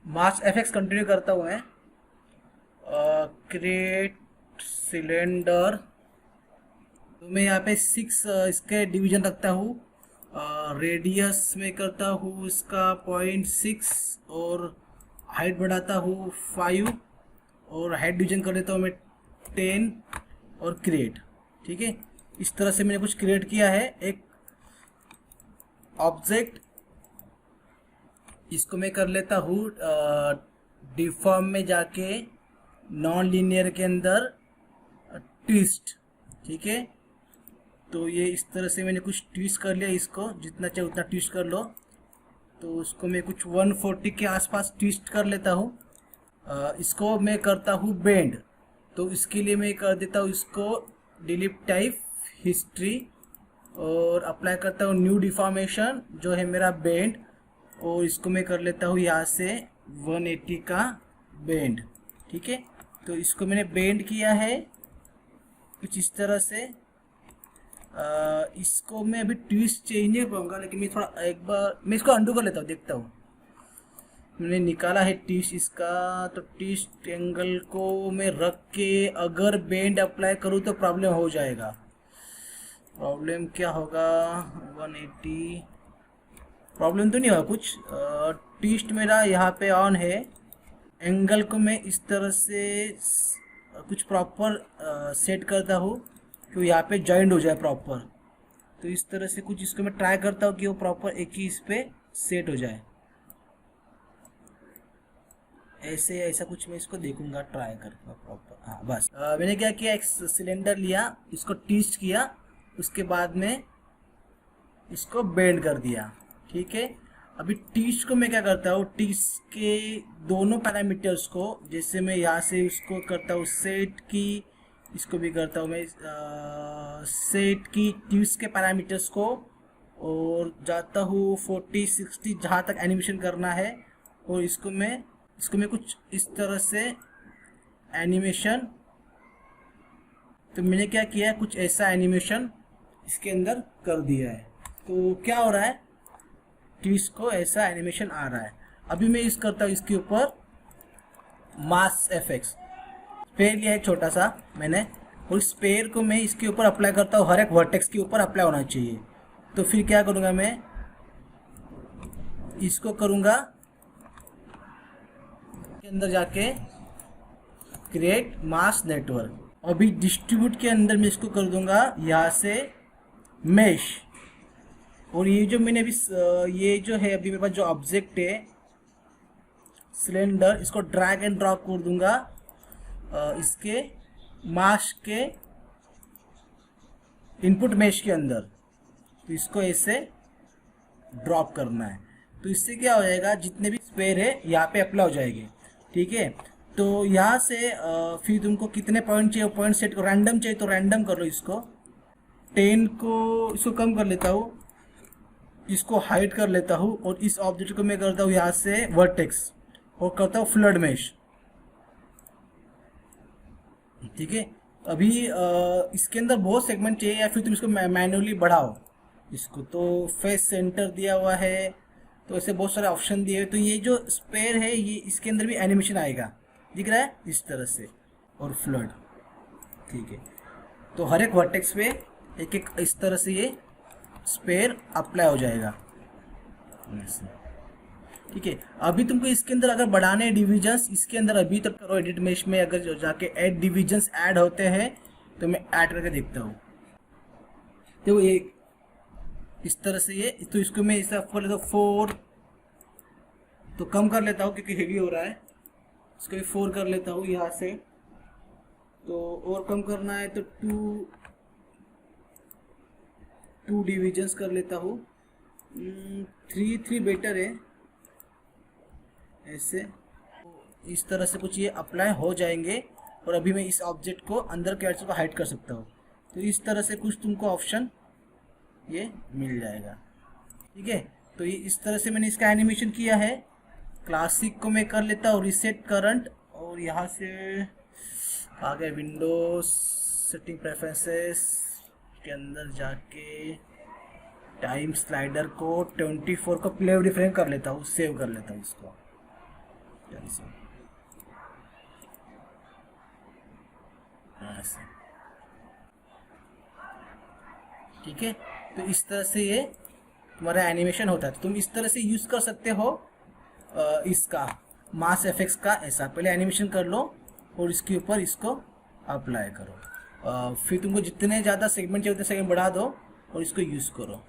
मास FX continue करता हूँ मैं। क्रिएट सिलेंडर, तो मैं यहाँ पे 6 इसके डिवीजन रखता हूँ। रेडियस में करता हूँ इसका 0.6 और हाइट बढ़ाता हूँ 5 और हाइट डिवीजन कर देता हूँ मैं 10 और क्रिएट। ठीक है, इस तरह से मैंने कुछ क्रिएट किया है एक ऑब्जेक्ट। इसको मैं कर लेता हूँ डिफॉर्म में जाके नॉन लीनियर के अंदर ट्विस्ट। ठीक है, तो ये इस तरह से मैंने कुछ ट्विस्ट कर लिया, इसको जितना चाहिए उतना ट्विस्ट कर लो। तो उसको मैं कुछ 140 के आसपास ट्विस्ट कर लेता हूँ। इसको मैं करता हूँ बेंड, तो इसके लिए मैं कर देता हूँ इसको डिलीट टाइप हिस्ट्री और अप्लाई करता हूँ न्यू डिफॉर्मेशन जो है मेरा बेंड, और इसको मैं कर लेता हूँ यहाँ से 180 का बेंड। ठीक है, तो इसको मैंने बेंड किया है कुछ इस तरह से। इसको मैं अभी ट्विस्ट चेंज नहीं पाऊंगा, लेकिन मैं थोड़ा एक बार मैं इसको अंडू कर लेता हूँ, देखता हूँ। मैंने निकाला है ट्विस्ट इसका, तो ट्विस्ट एंगल को मैं रख के अगर बेंड अप्लाई करूँ तो प्रॉब्लम हो जाएगा। प्रॉब्लम क्या होगा, 180 प्रॉब्लम तो नहीं होगा कुछ। ट्विस्ट मेरा यहाँ पे ऑन है। एंगल को मैं इस तरह से कुछ प्रॉपर सेट करता हूँ कि यहाँ पे जॉइंट हो जाए प्रॉपर। तो इस तरह से कुछ इसको मैं ट्राई करता हूँ कि वो प्रॉपर एक ही इस पे सेट हो जाए। ऐसे ऐसा कुछ मैं इसको देखूंगा, ट्राई करके प्रॉपर। हाँ बस, मैंने क्या किया, एक सिलेंडर लिया, इसको ट्विस्ट किया, उसके बाद में इसको बेंड कर दिया। ठीक है, अभी ट्विस्ट को मैं क्या करता हूँ, ट्विस्ट के दोनों पैरामीटर्स को, जैसे मैं यहाँ से उसको करता हूँ सेट की, इसको भी करता हूँ मैं सेट की ट्विस्ट के पैरामीटर्स को, और जाता हूँ 40 60 जहाँ तक एनिमेशन करना है, और इसको मैं कुछ इस तरह से एनिमेशन। तो मैंने क्या किया, कुछ ऐसा एनिमेशन इसके अंदर कर दिया है। तो क्या हो रहा है, ट्विस्ट को ऐसा एनिमेशन आ रहा है। अभी मैं यूज करता हूँ इसके ऊपर मास एफएक्स, स्पेयर लिया है छोटा सा मैंने, और स्पेयर को मैं इसके ऊपर अप्लाई करता हूँ, हर एक वर्टेक्स के ऊपर अप्लाई होना चाहिए। तो फिर क्या करूँगा, मैं इसको करूँगा के अंदर जाके क्रिएट मास नेटवर्क, अभी डिस्ट्रीब्यूट के अंदर मैं इसको कर दूंगा यहाँ से मेश। और ये जो मैंने अभी ये जो है अभी मेरे पास जो ऑब्जेक्ट है सिलेंडर, इसको ड्रैग एंड ड्रॉप कर दूंगा इसके मास के इनपुट मेश के अंदर। तो इसको ऐसे ड्रॉप करना है, तो इससे क्या हो जाएगा, जितने भी स्पेयर है यहाँ पे अप्लाई हो जाएंगे। ठीक है, तो यहाँ से फिर तुमको कितने पॉइंट चाहिए, पॉइंट सेट को रैंडम चाहिए तो रैंडम कर लो। इसको 10 को इसको कम कर लेता हूँ, इसको हाइड कर लेता हूँ, और इस ऑब्जेक्ट को मैं करता हूँ यहाँ से वर्टेक्स और करता हूँ फ्लड मेश। ठीक है, अभी इसके अंदर बहुत सेगमेंट चाहिए, या फिर तुम इसको मैनुअली बढ़ाओ इसको। तो फेस सेंटर दिया हुआ है, तो ऐसे बहुत सारे ऑप्शन दिए हुए। तो ये जो स्पेयर है ये इसके अंदर भी एनिमेशन आएगा, दिख रहा है इस तरह से, और फ्लड। ठीक है, तो हर एक वर्टेक्स पे एक एक इस तरह से ये स्पेयर अप्लाई हो जाएगा। ठीक है, अभी तुमको इसके अंदर अगर बढ़ाने डिविजन्स, इसके अंदर अभी तक करो एडिट मेश में, अगर जाके ऐड डिविजन्स ऐड होते हैं तो मैं ऐड करके देखता हूँ। तो ये इस तरह से ये, तो इसको मैं इस कर लेता हूँ 4, तो कम कर लेता हूँ क्योंकि हेवी हो रहा है। इसको भी 4 कर लेता हूँ यहाँ से, तो और कम करना है तो 2 डिविजन्स कर लेता हूँ। 3 बेटर है ऐसे। इस तरह से कुछ ये अप्लाई हो जाएंगे, और अभी मैं इस ऑब्जेक्ट को अंदर कैरेक्टर को हाइड कर सकता हूँ। तो इस तरह से कुछ तुमको ऑप्शन ये मिल जाएगा। ठीक है, तो ये इस तरह से मैंने इसका एनिमेशन किया है। क्लासिक को मैं कर लेता हूँ रिसेट करंट, और यहाँ से आ गया विंडोज सेटिंग प्रेफरेंसेस के अंदर जाके टाइम स्लाइडर को 24 को प्ले रिफ्रेम कर लेता हूँ, सेव कर लेता हूँ इसको। कैंसिल, ऐसे, ठीक है। तो इस तरह से ये तुम्हारा एनिमेशन होता है। तो तुम इस तरह से यूज़ कर सकते हो इसका मास एफेक्ट्स का। ऐसा पहले एनिमेशन कर लो और इसके ऊपर इसको अप्लाई करो। फिर तुमको जितने ज़्यादा सेगमेंट चाहिए उतने सेगमेंट बढ़ा दो और इसको यूज़ करो,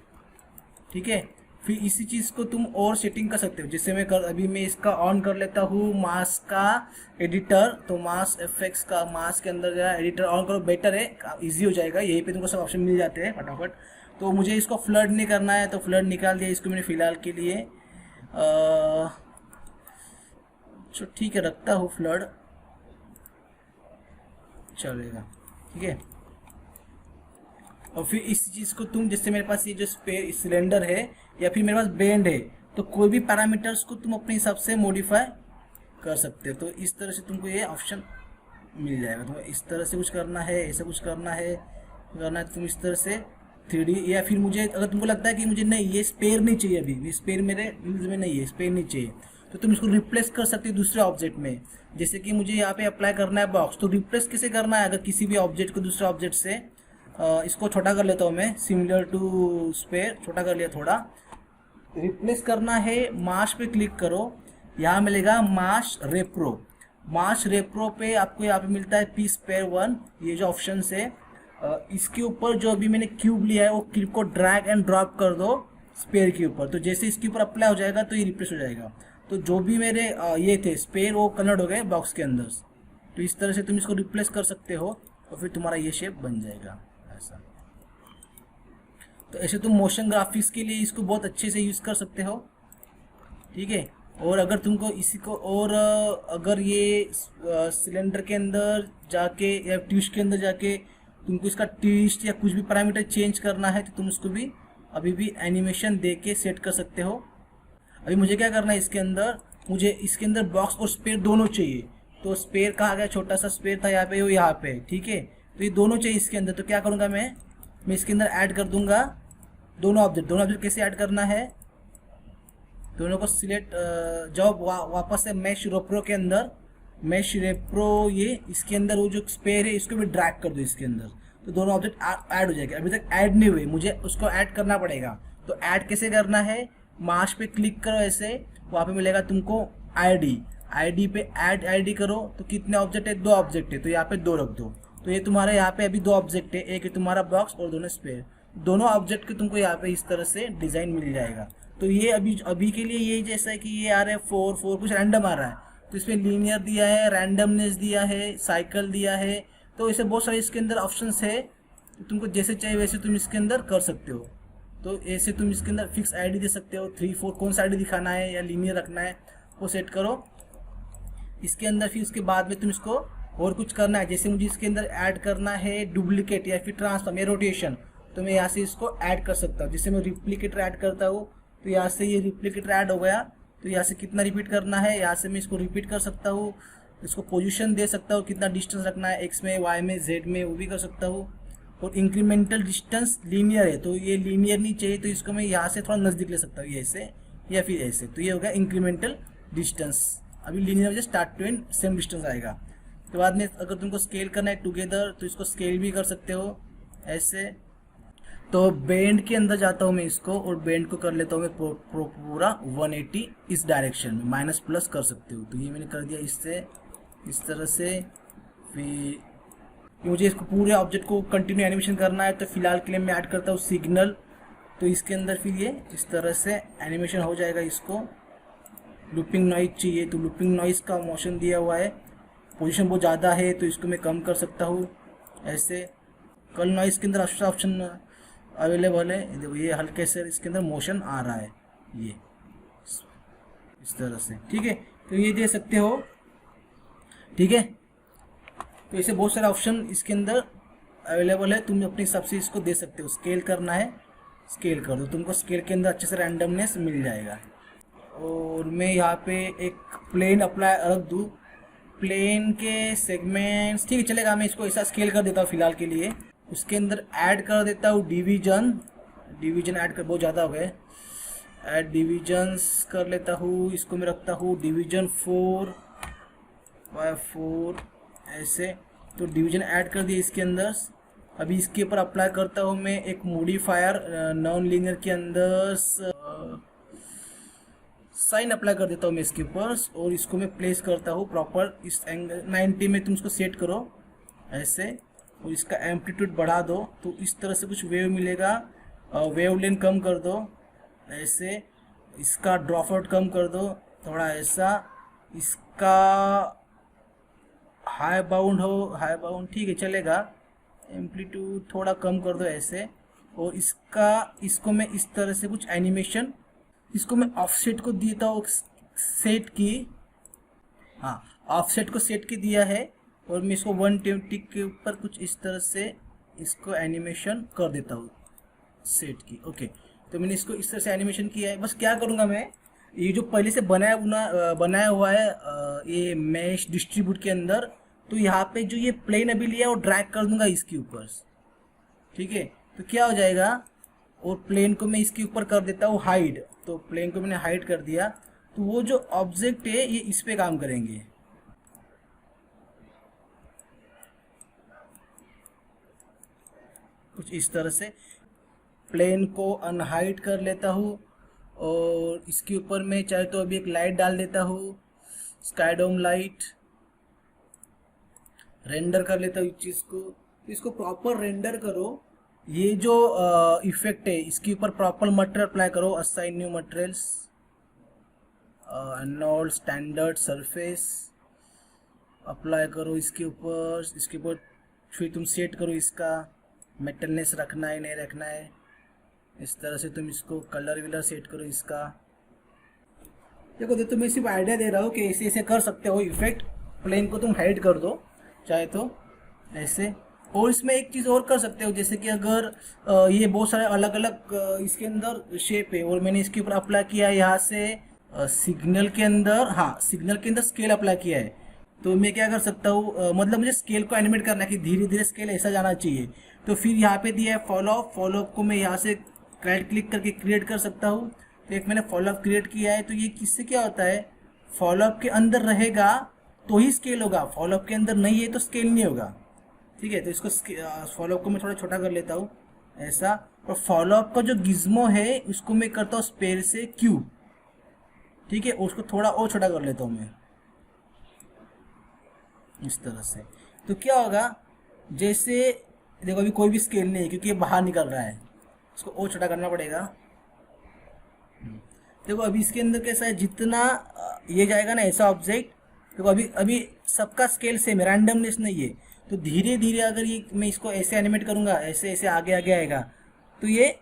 ठीक है। फिर इसी चीज़ को तुम और सेटिंग कर सकते हो। जैसे अभी मैं इसका ऑन कर लेता हूँ मास का एडिटर। तो मास एफेक्ट्स का मास के अंदर गया, एडिटर ऑन करो, बेटर है, इजी हो जाएगा। यहीं पे तुमको सब ऑप्शन मिल जाते हैं फटाफट। तो मुझे इसको फ्लड नहीं करना है तो फ्लड निकाल दिया इसको मैंने फ़िलहाल के लिए। ठीक है, रखता हूँ फ्लड, चलेगा, ठीक है। और फिर इस चीज़ को तुम, जैसे मेरे पास ये जो सिलेंडर है या फिर मेरे पास बेंड है, तो कोई भी पैरामीटर्स को तुम अपने हिसाब से मॉडिफाई कर सकते हो। तो इस तरह से तुमको ये ऑप्शन मिल जाएगा। तो इस तरह से कुछ करना है, ऐसा कुछ करना है तो तुम इस तरह से 3D, या फिर मुझे अगर तुमको लगता है कि मुझे नहीं ये स्पेयर नहीं चाहिए, अभी स्पेयर मेरे यूज में नहीं है, स्पेयर नहीं चाहिए, तो तुम इसको रिप्लेस कर सकते हो दूसरे ऑब्जेक्ट में। जैसे कि मुझे यहाँ पे अप्लाई करना है बॉक्स, तो रिप्लेस कैसे करना है? अगर किसी भी ऑब्जेक्ट को दूसरे ऑब्जेक्ट से, इसको छोटा कर लेता हूँ मैं, सिमिलर टू स्पेयर, छोटा कर लिया थोड़ा। रिप्लेस करना है, माश पे क्लिक करो, यहाँ मिलेगा माश रेप्रो। माश रेप्रो पे आपको यहाँ पे मिलता है पी स्पेयर 1, ये जो ऑप्शन है। इसके ऊपर जो अभी मैंने क्यूब लिया है वो क्यूब को ड्रैग एंड ड्रॉप कर दो स्पेयर के ऊपर। तो जैसे इसके ऊपर अप्लाई हो जाएगा तो ये रिप्लेस हो जाएगा। तो जो भी मेरे ये थे स्पेयर वो कन्वर्ट हो गए बॉक्स के अंदर। तो इस तरह से तुम इसको रिप्लेस कर सकते हो और फिर तुम्हारा ये शेप बन जाएगा ऐसा। तो ऐसे तुम मोशन ग्राफिक्स के लिए इसको बहुत अच्छे से यूज़ कर सकते हो, ठीक है। और अगर तुमको इसी को, और अगर ये सिलेंडर के अंदर जाके या ट्विस्ट के अंदर जाके तुमको इसका ट्विस्ट या कुछ भी पैरामीटर चेंज करना है तो तुम उसको भी अभी भी एनिमेशन दे के सेट कर सकते हो। अभी मुझे क्या करना है, इसके अंदर मुझे इसके अंदर बॉक्स और स्पेयर दोनों चाहिए। तो स्पेयर कहाँ गया, छोटा सा स्पेयर था यहाँ पे, वो यहाँ पे, ठीक है। तो ये दोनों चाहिए इसके अंदर। तो क्या करूँगा मैं इसके अंदर ऐड कर दूंगा दोनों ऑब्जेक्ट। कैसे ऐड करना है, दोनों को सिलेक्ट जाओ वापस से मैश रेप्रो के अंदर, मैश रेप्रो, ये इसके अंदर वो जो स्पेयर है इसको भी ड्रैग कर दो इसके अंदर, तो दोनों ऑब्जेक्ट ऐड हो जाएंगे। अभी तक ऐड नहीं हुए, मुझे उसको ऐड करना पड़ेगा। तो ऐड कैसे करना है, माश पे क्लिक करो ऐसे, वहाँ पे मिलेगा तुमको आईडी पे ऐड आईडी करो। तो कितने ऑब्जेक्ट है, 2 ऑब्जेक्ट है, तो यहाँ पे 2 रख दो। तो ये तुम्हारे यहाँ पे अभी 2 ऑब्जेक्ट है, एक है तुम्हारा बॉक्स और दोनों स्पेयर। दोनों ऑब्जेक्ट के तुमको यहाँ पे इस तरह से डिजाइन मिल जाएगा। तो ये अभी के लिए ये जैसा है कि ये आ रहा है 4 कुछ रैंडम आ रहा है, तो इसमें लीनियर दिया है, रैंडमनेस दिया है, साइकिल दिया है। तो ऐसे बहुत सारे इसके अंदर ऑप्शंस है, तो तुमको जैसे चाहिए वैसे तुम इसके अंदर कर सकते हो। तो ऐसे तुम इसके अंदर फिक्स आईडी दे सकते हो, 3 4 कौन सा आईडी दिखाना है या लीनियर रखना है वो सेट करो इसके अंदर। फिर उसके बाद में तुम इसको और कुछ करना है, जैसे मुझे इसके अंदर ऐड करना है डुप्लीकेट या फिर ट्रांसफॉर्म या रोटेशन, तो मैं यहाँ से इसको ऐड कर सकता हूँ। जैसे मैं रिप्लीकेटर ऐड करता हूँ तो यहाँ से ये रिप्लीकेटर ऐड हो गया। तो यहाँ से कितना रिपीट करना है, यहाँ से मैं इसको रिपीट कर सकता हूँ। इसको पोजीशन दे सकता हूँ, कितना डिस्टेंस रखना है, एक्स में, वाई में, जेड में, वो भी कर सकता हूँ। और इंक्रीमेंटल डिस्टेंस लीनियर है, तो ये लीनियर नहीं चाहिए, तो इसको मैं यहाँ से थोड़ा नज़दीक ले सकता हूँ, ऐसे या फिर ऐसे। तो ये हो गया इंक्रीमेंटल डिस्टेंस। अभी लीनियर वजह start to end same distance आएगा। तो बाद में अगर तुमको स्केल करना है टुगेदर तो इसको स्केल भी कर सकते हो ऐसे। तो बेंड के अंदर जाता हूँ मैं इसको, और बेंड को कर लेता हूँ मैं पूरा 180 इस डायरेक्शन में, माइनस प्लस कर सकते हो। तो ये मैंने कर दिया इससे, इस तरह से। फिर मुझे इसको पूरे ऑब्जेक्ट को कंटिन्यू एनिमेशन करना है, तो फिलहाल के लिए मैं ऐड करता हूँ सिग्नल। तो इसके अंदर फिर ये इस तरह से एनिमेशन हो जाएगा। इसको लूपिंग नॉइज चाहिए तो लूपिंग नॉइज का मोशन दिया हुआ है, पोजीशन बहुत ज़्यादा है तो इसको मैं कम कर सकता हूँ ऐसे। कल नॉइज के अंदर ऑप्शन अवेलेबल है, देखो ये हल्के से इसके अंदर मोशन आ रहा है, ये इस तरह से, ठीक है। तो ये दे सकते हो, ठीक है। तो ऐसे बहुत सारे ऑप्शन इसके अंदर अवेलेबल है, तुम अपने हिसाब से इसको दे सकते हो। स्केल करना है, स्केल कर दो, तुमको स्केल के अंदर अच्छे से रैंडमनेस मिल जाएगा। और मैं यहाँ पे एक प्लेन अप्लाई रख दूँ, प्लेन के सेगमेंट्स, ठीक है चलेगा। मैं इसको ऐसा स्केल कर देता हूँ फिलहाल के लिए। उसके अंदर ऐड कर देता हूँ डिवीजन ऐड कर, बहुत ज़्यादा हो गए। ऐड डिविजन्स कर लेता हूँ, इसको मैं रखता हूँ डिवीजन 4/4 ऐसे। तो डिवीजन ऐड कर दिया इसके अंदर। अभी इसके ऊपर अप्लाई करता हूँ मैं एक मॉडिफायर नॉन लीनियर के अंदर साइन अप्लाई कर देता हूँ मैं इसके ऊपर, और इसको मैं प्लेस करता हूँ प्रॉपर इस एंगल 90 में। तुम इसको सेट करो ऐसे, और इसका एम्पलीट्यूड बढ़ा दो तो इस तरह से कुछ वेव मिलेगा। वेव लेंथ कम कर दो ऐसे, इसका ड्रॉप आउट कम कर दो थोड़ा ऐसा, इसका हाई बाउंड ठीक है चलेगा, एम्पलीट्यूड थोड़ा कम कर दो ऐसे। और इसको मैं इस तरह से कुछ एनिमेशन, इसको मैं ऑफसेट को देता हूँ सेट की, हाँ ऑफसेट को सेट की दिया है, और मैं इसको 120 के ऊपर कुछ इस तरह से इसको एनिमेशन कर देता हूँ सेट की। ओके, तो मैंने इसको इस तरह से एनिमेशन किया है। बस क्या करूँगा मैं, ये जो पहले से बनाया हुआ है ये मैश डिस्ट्रीब्यूट के अंदर, तो यहाँ पे जो ये प्लेन अभी लिया है वो ड्रैग कर दूंगा इसके ऊपर, ठीक है। तो क्या हो जाएगा, और प्लेन को मैं इसके ऊपर कर देता हूँ हाइड, तो प्लेन को मैंने हाइड कर दिया, तो वो जो ऑब्जेक्ट है ये इस पे काम करेंगे। कुछ इस तरह से प्लेन को अनहाइड कर लेता हूँ, और इसके ऊपर मैं चाहे तो अभी एक लाइट डाल देता हूँ, स्काई डोम लाइट, रेंडर कर लेता हूँ इस चीज़ को। इसको प्रॉपर रेंडर करो, ये जो इफेक्ट है इसके ऊपर प्रॉपर मटेरियल अप्लाई करो, assign new materials, knoll standard surface apply करो इसके ऊपर फिर तुम सेट करो इसका मेटलनेस रखना है नहीं रखना है, इस तरह से तुम इसको कलर विलर सेट करो इसका। देखो मैं सिर्फ आइडिया दे रहा हूँ कि ऐसे ऐसे कर सकते हो इफेक्ट, प्लेन को तुम हाइड कर दो चाहे तो ऐसे। और इसमें एक चीज़ और कर सकते हो, जैसे कि अगर ये बहुत सारे अलग अलग इसके अंदर शेप है, और मैंने इसके ऊपर अप्लाई किया है यहाँ से सिग्नल के अंदर, हाँ सिग्नल के अंदर स्केल अप्लाई किया है, तो मैं क्या कर सकता हूँ, मतलब मुझे स्केल को एनिमेट करना है कि धीरे धीरे स्केल ऐसा जाना चाहिए। तो फिर यहाँ पे दिया है फॉलोअप को मैं यहाँ से राइट क्लिक करके क्रिएट कर सकता हूँ। तो एक मैंने फॉलोअप क्रिएट किया है, तो ये किससे क्या होता है, फॉलोअप के अंदर रहेगा तो ही स्केल होगा, फॉलोअप के अंदर नहीं है तो स्केल नहीं होगा, ठीक है। तो इसको फॉलोअप को मैं थोड़ा छोटा कर लेता हूँ ऐसा, और फॉलोअप का जो गिज्मो है उसको मैं करता हूँ स्पेयर से क्यूब, ठीक है, उसको थोड़ा और छोटा कर लेता हूँ मैं इस तरह से। तो क्या होगा, जैसे देखो अभी कोई भी स्केल नहीं है क्योंकि ये बाहर निकल रहा है, इसको और छोटा करना पड़ेगा। देखो अभी इसके अंदर कैसा है, जितना ये जाएगा ना ऐसा ऑब्जेक्ट, देखो अभी सबका स्केल सेम है, रैंडमनेस नहीं है। तो धीरे धीरे अगर ये मैं इसको ऐसे एनिमेट करूँगा, ऐसे ऐसे आगे आगे आएगा, तो ये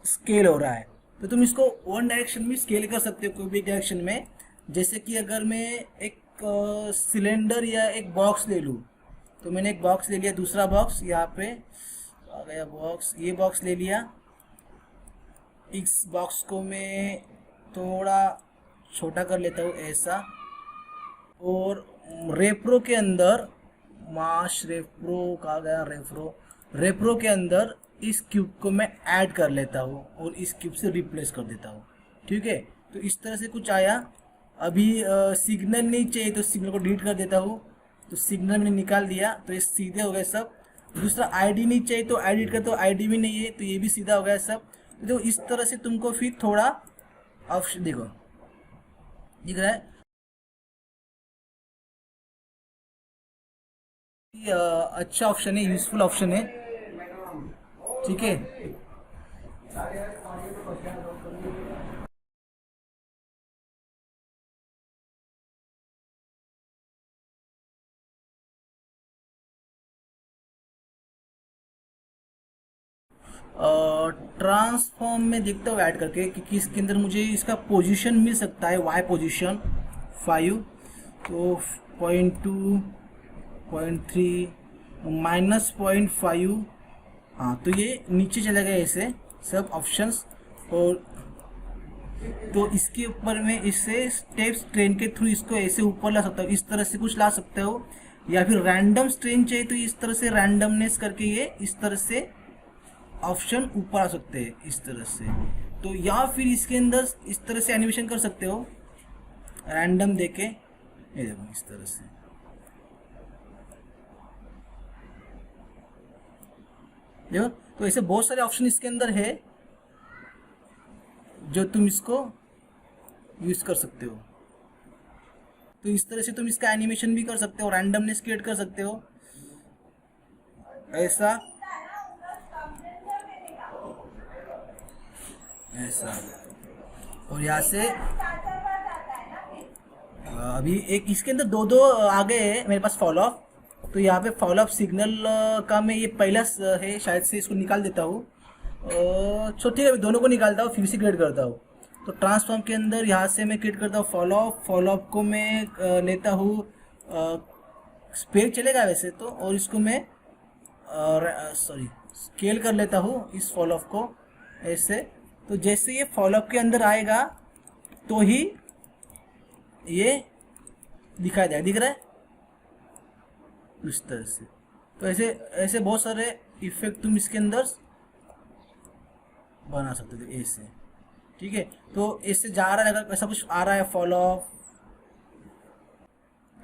स्केल हो रहा है। तो तुम इसको वन डायरेक्शन में स्केल कर सकते हो, कोई भी डायरेक्शन में। जैसे कि अगर मैं एक सिलेंडर या एक बॉक्स ले लूँ, तो मैंने एक बॉक्स ले लिया, दूसरा बॉक्स यहाँ पे आ गया बॉक्स, ये बॉक्स ले लिया, इस बॉक्स को मैं थोड़ा छोटा कर लेता हूँ ऐसा, और रेप्रो के अंदर कहा गया रेप्रो के अंदर इस क्यूब को मैं ऐड कर लेता हूँ और इस क्यूब से रिप्लेस कर देता हूँ, ठीक है। तो इस तरह से कुछ आया। अभी सिग्नल नहीं चाहिए तो सिग्नल को डिलीट कर देता हूँ, तो सिग्नल मैंने निकाल दिया, तो ये सीधे हो गए सब। दूसरा आईडी नहीं चाहिए तो एडिट कर, तो आईडी भी नहीं है तो ये भी सीधा हो गया सब। तो इस तरह से तुमको फिर थोड़ा ऑप्शन देखो दिख रहा है, अच्छा ऑप्शन है, यूजफुल ऑप्शन है, ठीक है। ट्रांसफॉर्म में देखता हूँ ऐड करके, क्योंकि इसके अंदर मुझे इसका पोजीशन मिल सकता है, वाई पोजीशन 5, तो 0.2 0.3 -0.5, हाँ तो ये नीचे चला गया ऐसे सब ऑप्शंस। और तो इसके ऊपर में इससे स्टेप स्ट्रेन के थ्रू इसको ऐसे ऊपर ला सकता हूँ, इस तरह से कुछ ला सकते हो, या फिर रैंडम स्ट्रेन चाहिए तो इस तरह से रैंडमनेस करके ये इस तरह से ऑप्शन ऊपर आ सकते हैं इस तरह से। तो या फिर इसके अंदर इस तरह से एनिमेशन कर सकते हो, रैंडम देके, ये देखो इस तरह से। देखो, तो ऐसे बहुत सारे ऑप्शन इसके अंदर है जो तुम इसको यूज कर सकते हो। तो इस तरह से तुम इसका एनिमेशन भी कर सकते हो, रैंडमनेस क्रिएट कर सकते हो ऐसा ऐसा। और यहाँ से अभी एक इसके अंदर दो दो आ गए हैं मेरे पास फॉलो अप। तो यहाँ पे फॉलो अप सिग्नल का मैं ये पहला है, शायद से इसको निकाल देता हूँ। तो ठीक है, मैं दोनों को निकालता हूँ फिर से क्रिएट करता हूँ। तो ट्रांसफॉर्म के अंदर यहाँ से मैं क्रिएट करता हूँ फॉलो अप को मैं लेता हूँ, स्पेस चलेगा वैसे तो, और इसको मैं स्केल कर लेता हूँ इस फॉलो अप को ऐसे। तो जैसे ये फॉलो अप के अंदर आएगा तो ही ये दिखाई दिख रहा है इस तरह से। तो ऐसे ऐसे बहुत सारे इफेक्ट तुम इसके अंदर बना सकते थे ऐसे, ठीक है। तो इससे जा रहा है, अगर ऐसा कुछ आ रहा है फॉलो अप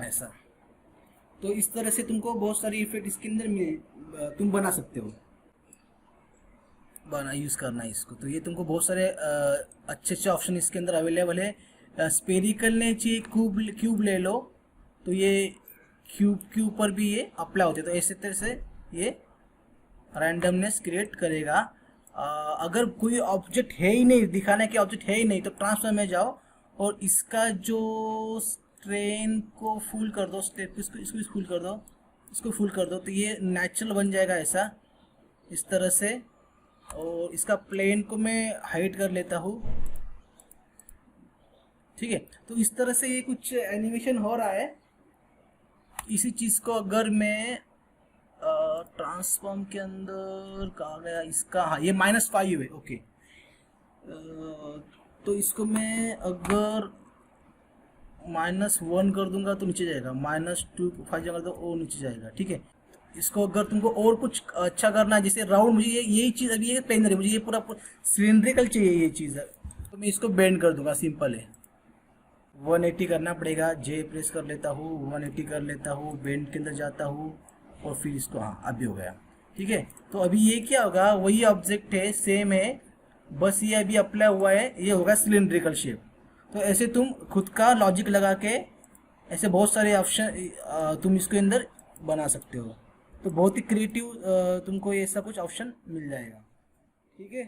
ऐसा, तो इस तरह से तुमको बहुत सारी इफेक्ट इसके अंदर तुम बना सकते हो, यूज करना है इसको। तो ये तुमको बहुत सारे अच्छे अच्छे ऑप्शन इसके अंदर अवेलेबल है। स्पेरिकल ने चाहिए क्यूब ले लो, तो ये क्यूब पर भी ये अप्लाई होते, तो ऐसे तरह से ये रैंडमनेस क्रिएट करेगा। अगर कोई ऑब्जेक्ट है ही नहीं, दिखाने के ऑब्जेक्ट है ही नहीं, तो ट्रांसफॉर्म में जाओ और इसका जो स्ट्रेन को फुल कर दो, स्टेप इसको फुल कर दो, इसको फुल कर दो, तो ये नेचुरल बन जाएगा ऐसा इस तरह से। और इसका प्लेन को मैं हाइड कर लेता हूँ, ठीक है। तो इस तरह से ये कुछ एनिमेशन हो रहा है। इसी चीज़ को अगर मैं ट्रांसफॉर्म के अंदर कहा गया इसका, हाँ ये -5 है, ओके। तो इसको मैं अगर -1 कर दूंगा तो नीचे जाएगा, -2 5 कर दो और नीचे जाएगा, ठीक है। इसको अगर तुमको और कुछ अच्छा करना है, जैसे राउंड, मुझे यही चीज़ अभी ये प्लेन है, मुझे ये पूरा सिलेंड्रिकल चाहिए ये चीज़ है, तो मैं इसको बेंड कर दूंगा, सिंपल है। 180 करना पड़ेगा, जे प्रेस कर लेता हूँ, 180 कर लेता हूँ, बेंड के अंदर जाता हूँ और फिर इसको, हाँ अभी हो गया, ठीक है। तो अभी ये क्या होगा, वही ऑब्जेक्ट है, सेम है, बस ये अभी अप्लाई हुआ है, ये होगा सिलेंड्रिकल शेप। तो ऐसे तुम खुद का लॉजिक लगा के ऐसे बहुत सारे ऑप्शन तुम इसके अंदर बना सकते हो। तो बहुत ही क्रिएटिव तुमको ऐसा कुछ ऑप्शन मिल जाएगा, ठीक है।